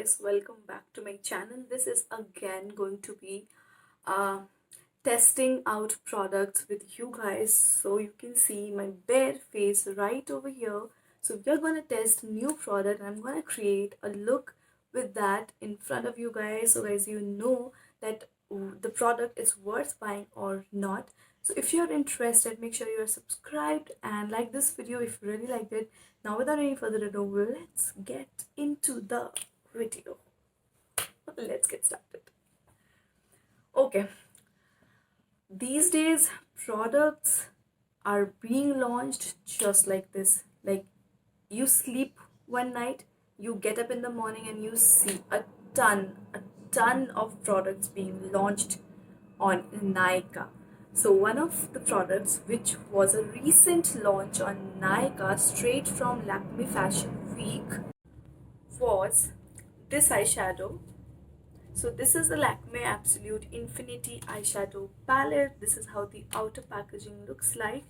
guys, welcome back to my channel. This is again going to be uh, testing out products with you guys. So you can see my bare face right over here. So we are going to test new product. I'm going to create a look with that in front of you guys. So guys, you know that the product is worth buying or not. So if you're interested, make sure you're subscribed and like this video if you really liked it. Now without any further ado, let's get into the video. Let's get started. Okay, these days products are being launched just like this. Like you sleep one night, you get up in the morning and you see a ton of products being launched on Nykaa. So one of the products which was a recent launch on Nykaa straight from Lakme Fashion Week was this eyeshadow. So this is the Lakme Absolute Infinity eyeshadow palette. This is how the outer packaging looks like,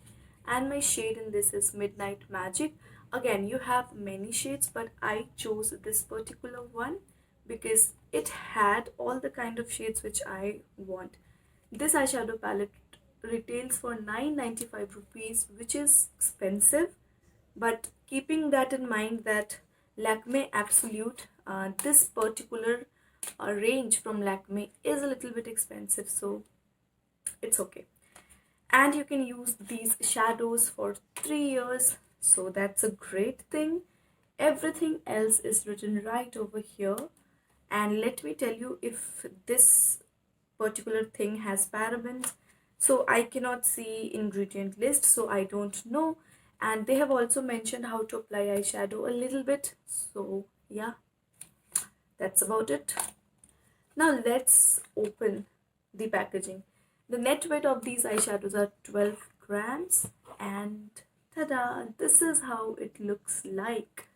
and my shade in this is Midnight Magic. Again, you have many shades, but I chose this particular one because it had all the kind of shades which I want. This eyeshadow palette retails for 995 rupees, which is expensive, but keeping that in mind that Lakme Absolute, this particular range from Lakme is a little bit expensive, so it's okay. And you can use these shadows for 3 years, so that's a great thing. Everything else is written right over here, and let me tell you if this particular thing has parabens. So I cannot see ingredient list, so I don't know. And they have also mentioned how to apply eyeshadow a little bit. So yeah, that's about it. Now let's open the packaging. The net weight of these eyeshadows are 12 grams, and tada, this is how it looks like.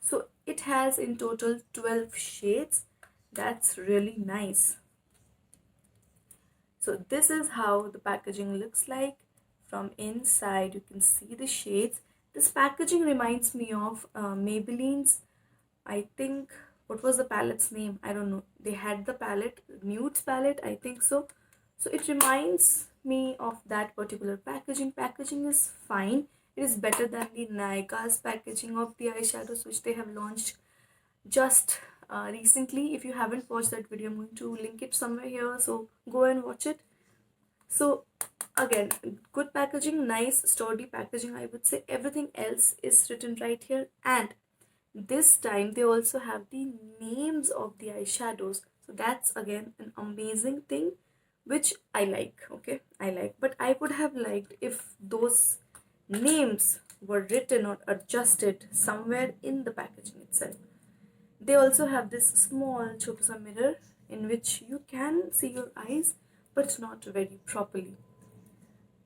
So it has in total 12 shades. That's really nice. So this is how the packaging looks like. From inside you can see the shades. This packaging reminds me of Maybelline's, I think, what was the palette's name? I don't know. They had the palette, nudes palette, I think so. So it reminds me of that particular packaging. Packaging is fine. It is better than the Nykaa's packaging of the eyeshadows which they have launched just recently. If you haven't watched that video, I'm going to link it somewhere here, so go and watch it. So again, good packaging, nice sturdy packaging, I would say. Everything else is written right here, and this time they also have the names of the eyeshadows. So that's again an amazing thing which I like. Okay, I like, but I would have liked if those names were written or adjusted somewhere in the packaging itself. They also have this small chotusa mirror in which you can see your eyes, but not very properly.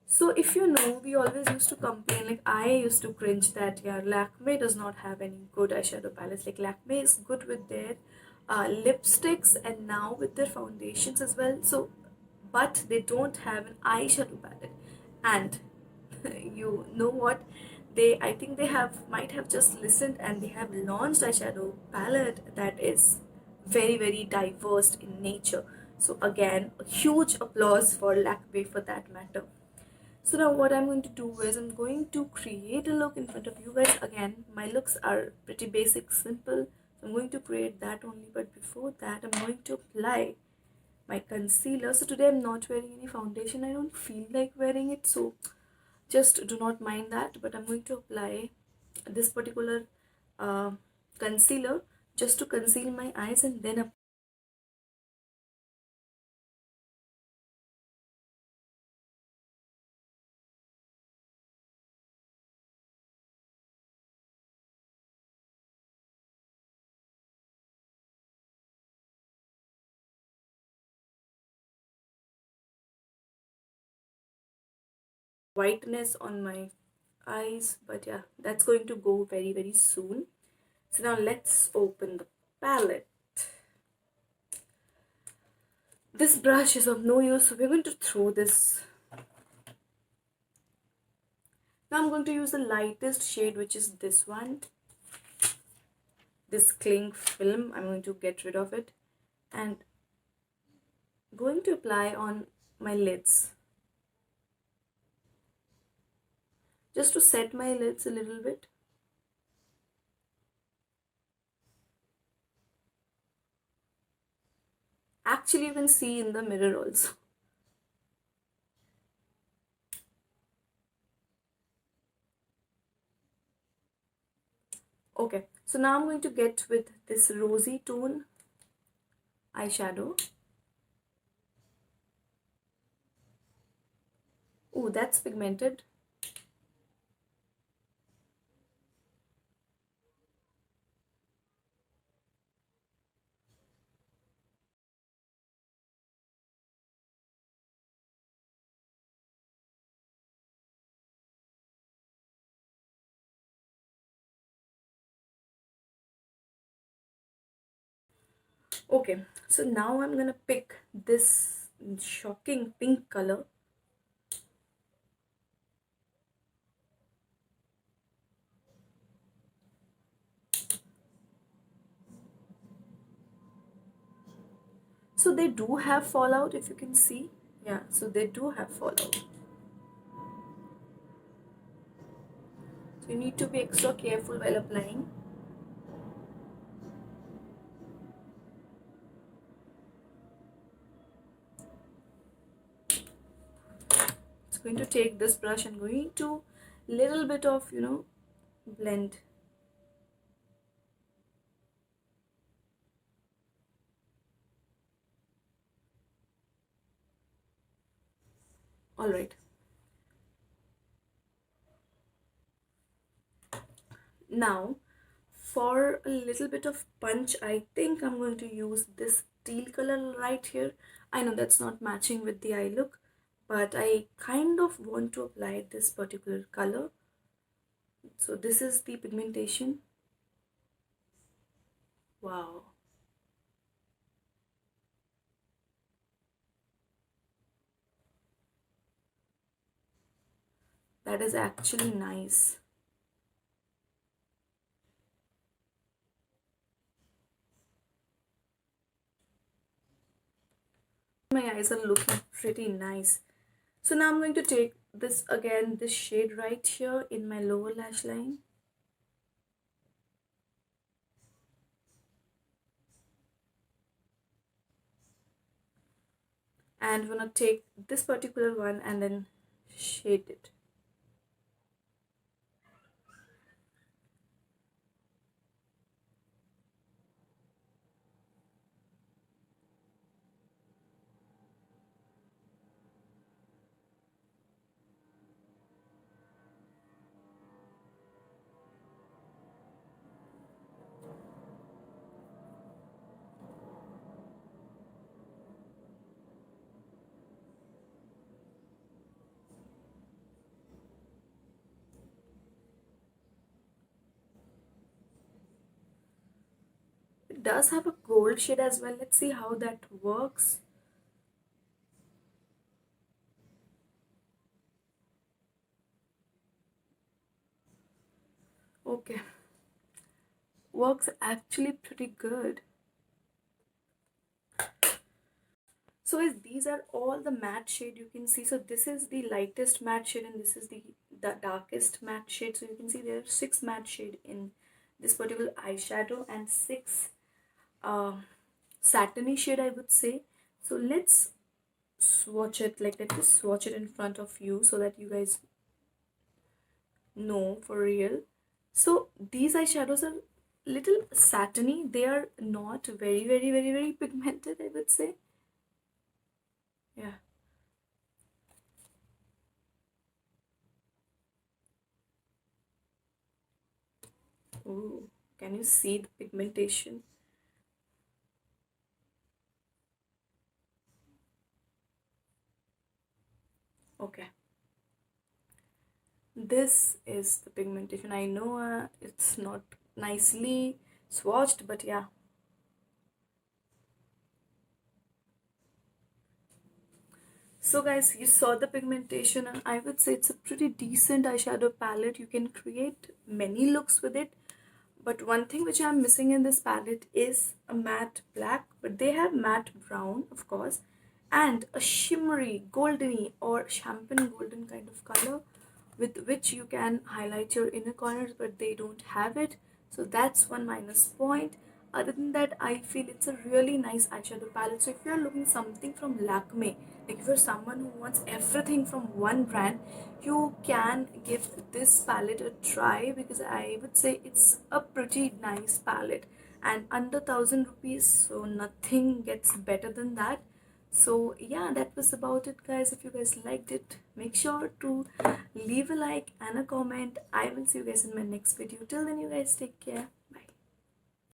So if you know, we always used to complain, like I used to cringe that yeah, Lakme does not have any good eyeshadow palettes. Like Lakme is good with their lipsticks and now with their foundations as well. So, but they don't have an eyeshadow palette. And you know what? I think they might have just listened and they have launched eyeshadow palette that is very diverse in nature. So again, a huge applause for Lakme for that matter. So now what I'm going to do is I'm going to create a look in front of you guys. Again, my looks are pretty basic, simple. So I'm going to create that only. But before that, I'm going to apply my concealer. So today I'm not wearing any foundation. I don't feel like wearing it. So just do not mind that. But I'm going to apply this particular concealer just to conceal my eyes, and then whiteness on my eyes. But yeah, that's going to go very soon. So now let's open the palette. This brush is of no use, so we're going to throw this. Now I'm going to use the lightest shade, which is this one. this cling film. I'm going to get rid of it and going to apply on my lids just to set my lids a little bit. Actually, you can see in the mirror also. Okay, so now I'm going to get with this rosy tone eyeshadow. Oh, that's pigmented. Okay, so now I'm gonna pick this shocking pink color. So they do have fallout, if you can see. Yeah, so they do have fallout. So you need to be extra careful while applying. It's going to take this brush and going to little bit of, blend. All right. Now, for a little bit of punch, I think I'm going to use this teal color right here. I know that's not matching with the eye look, but I kind of want to apply this particular color. So this is the pigmentation. Wow. That is actually nice. My eyes are looking pretty nice. So now I'm going to take this again, this shade right here in my lower lash line. And we're gonna take this particular one and then shade it. It does have a gold shade as well. Let's see how that works. Okay, works actually pretty good. So guys, these are all the matte shade you can see. So this is the lightest matte shade and this is the darkest matte shade. So you can see there are 6 matte shade in this particular eyeshadow and 6 satiny shade, I would say. So let's swatch it, like let me swatch it in front of you so that you guys know for real. So these eyeshadows are little satiny. They are not very pigmented, I would say. Yeah. Ooh, can you see the pigmentation? Okay. This is the pigmentation. I know it's not nicely swatched, but yeah. So guys, you saw the pigmentation and I would say it's a pretty decent eyeshadow palette. You can create many looks with it. But one thing which I'm missing in this palette is a matte black, but they have matte brown, of course, and a shimmery, goldeny or champagne golden kind of color with which you can highlight your inner corners, but they don't have it. So that's one minus point. Other than that, I feel it's a really nice eyeshadow palette. So if you're looking something from Lakme, like if you're someone who wants everything from one brand, you can give this palette a try, because I would say it's a pretty nice palette and under 1,000 rupees, so nothing gets better than that. So yeah, that was about it, guys. If you guys liked it, make sure to leave a like and a comment. I will see you guys in my next video. Till then, you guys take care.